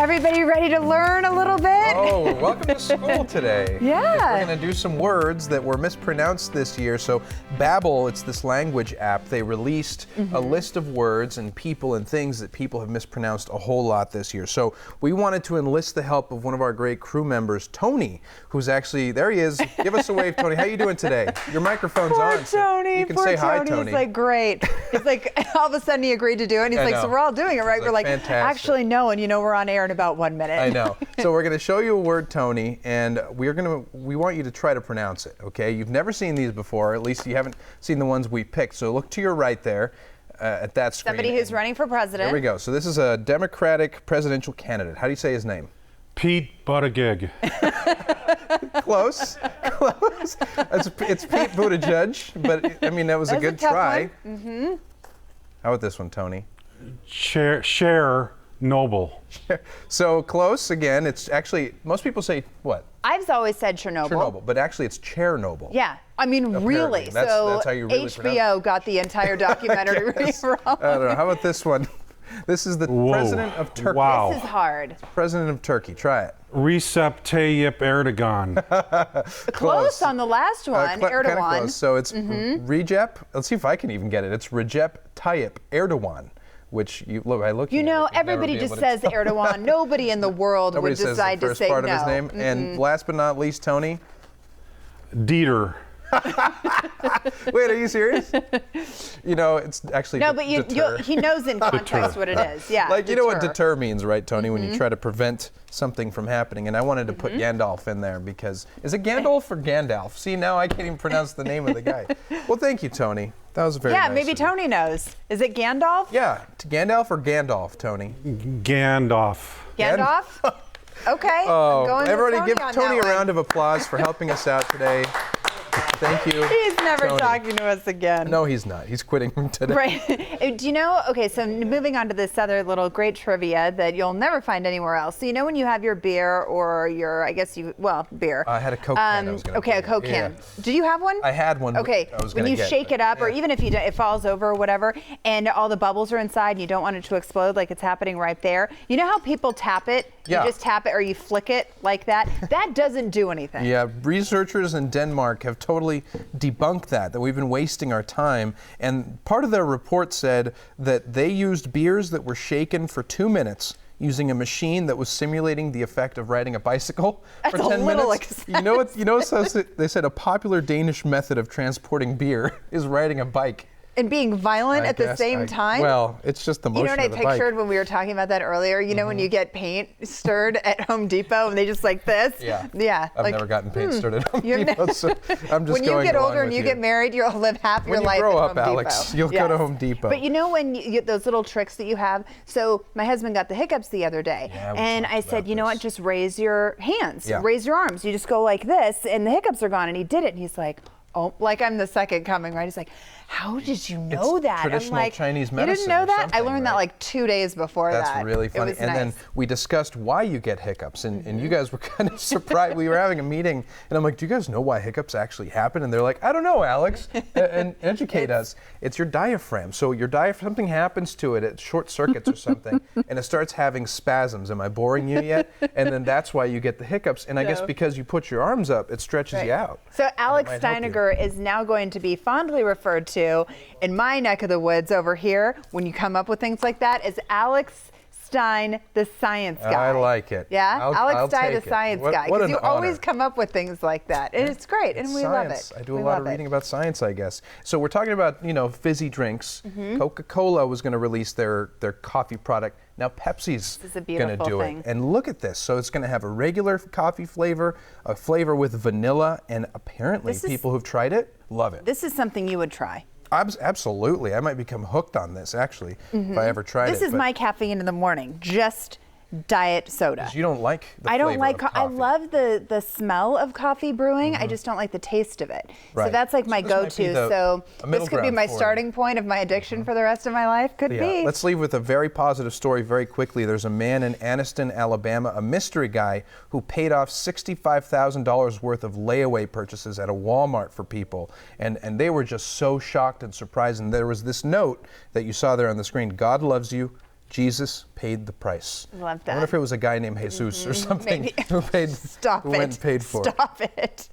Everybody ready to learn a little bit? Oh, welcome to school today. Yeah. We're going to do some words that were mispronounced this year. So Babbel, it's this language app. They released a list of words and people and things that people have mispronounced a whole lot this year. So we wanted to enlist the help of one of our great crew members, Tony, who's actually, there he is. Give us a wave, Tony. How you doing today? Your microphone's Poor on. Tony. You can Poor say hi, Tony. Tony. He's like, great. He's like, all of a sudden he agreed to do it. And he's I like, know. so we're all doing it, right? He's We're like, fantastic. actually, no. And you know, we're on air in about 1 minute. I know. So we're going to show you a word, Tony, and we want you to try to pronounce it, okay? You've never seen these before, at least you haven't seen the ones we picked. So look to your right there at that screen. Somebody who's running for president. There we go. So this is a Democratic presidential candidate. How do you say his name? Pete Buttigieg. Close. Close. It's Pete Buttigieg, but I mean, that was a good tough try. one. Mm-hmm. How about this one, Tony? Cher Noble. So close again. It's actually, most people say what? I've always said Chernobyl. Chernobyl, but actually it's Chernobyl. Yeah, I mean, Apparently. really. That's how you really pronounce HBO got the entire documentary wrong. I don't know. How about this one? This is the president of Turkey. Wow. This is hard. President of Turkey. Try it. Recep Tayyip Erdogan. Close on the last one, Kinda Erdogan. close. So it's Recep. Let's see if I can even get it. It's Recep Tayyip Erdogan, which you look. You know, everybody just says Erdogan. Nobody in the world Nobody would says decide the to first say part no. of his name. And last but not least, Tony. Dieter. Wait, are you serious? You know, it's actually No, but deter. he knows in context what it is. Yeah. Like, you know what deter means, right, Tony, when you try to prevent something from happening. And I wanted to put Gandalf in there because, is it Gandalf or Gandalf? See, now I can't even pronounce the name of the guy. Well, thank you, Tony. That was very nice. Yeah, maybe of you. Tony knows. Is it Gandalf? Yeah, to Gandalf or Gandalf, Tony? Gandalf. Gandalf? Okay. I'm Oh, going with everybody Tony give on Tony that a one. round of applause for helping us out today. Thank you. He's never Tony. talking to us again. No, he's not. He's quitting today. Right. Do you know, okay, so moving on to this other little great trivia that you'll never find anywhere else. So you know when you have your beer or your, beer. I had a Coke can. I was gonna Okay, a tell you. Coke can. Yeah. Did you have one? I had one. Okay, I was when gonna you get, shake but- it up, or yeah. even if it falls over or whatever, and all the bubbles are inside and you don't want it to explode like it's happening right there. You know how people tap it? Yeah. You just tap it or you flick it like that? That doesn't do anything. Yeah, researchers in Denmark have totally debunked that we've been wasting our time. And part of their report said that they used beers that were shaken for 2 minutes using a machine that was simulating the effect of riding a bicycle for 10 minutes. You know what? So they said a popular Danish method of transporting beer is riding a bike. And being violent at the same time? Well, it's just the motion You know what I of the bike. pictured when we were talking about that earlier? You know when you get paint stirred at Home Depot and they just like this? Yeah. Yeah. I've never gotten paint stirred at Home You've Depot, so I'm just when you going get along older and with you get married, you'll live half your When you life grow at up, Home Alex, Depot. you'll go to Home Depot. But you know when you get those little tricks that you have? So my husband got the hiccups the other day. Yeah, we and talked I said, about you know what? this. Just raise your hands. Yeah. Raise your arms. You just go like this and the hiccups are gone. And he did it. And he's like, oh, like I'm the second coming, right? He's like, how did you know It's that? traditional I'm like, Chinese you didn't medicine know or that? I something, learned that right? like 2 days before that. That's really funny. It was And nice. then we discussed why you get hiccups, and you guys were kind of surprised. We were having a meeting, and I'm like, do you guys know why hiccups actually happen? And they're like, I don't know, Alex, and educate us. It's your diaphragm. So your diaphragm, something happens to it, it short circuits or something, and it starts having spasms. Am I boring you yet? And then that's why you get the hiccups. And I guess because you put your arms up, it stretches you out. So Alex might help you. Steiniger is now going to be fondly referred to in my neck of the woods over here when you come up with things like that as Alex Stein, the science guy. I like it. Yeah, I'll Alex Stein, take the it. science What- guy. what Because an you always honor. come up with things like that. And it's great, and It's we love science. it. I do a We lot love of it. reading about science, I guess. So we're talking about, fizzy drinks. Mm-hmm. Coca-Cola was going to release their coffee product. Now Pepsi's This is a going to beautiful do thing. it. And look at this. So it's going to have a regular coffee flavor, a flavor with vanilla, and apparently This is- people who've tried it love it. This is something you would try. Absolutely. I might become hooked on this, actually, if I ever tried it. This is but my caffeine in the morning. Just diet soda. You don't like the I don't flavor like. of I coffee. love the smell of coffee brewing. I just don't like the taste of it. So Right. that's like So my this might be go-to. the- So a middle this could be ground my for you. starting point of my addiction for the rest of my life. Could Yeah. be. Let's leave with a very positive story very quickly. There's a man in Anniston, Alabama, a mystery guy who paid off $65,000 worth of layaway purchases at a Walmart for people. And they were just so shocked and surprised. And there was this note that you saw there on the screen: God loves you. Jesus paid the price. Love I wonder that. if it was a guy named Jesus or something Maybe. who paid Stop who it. went and paid for it. Stop it.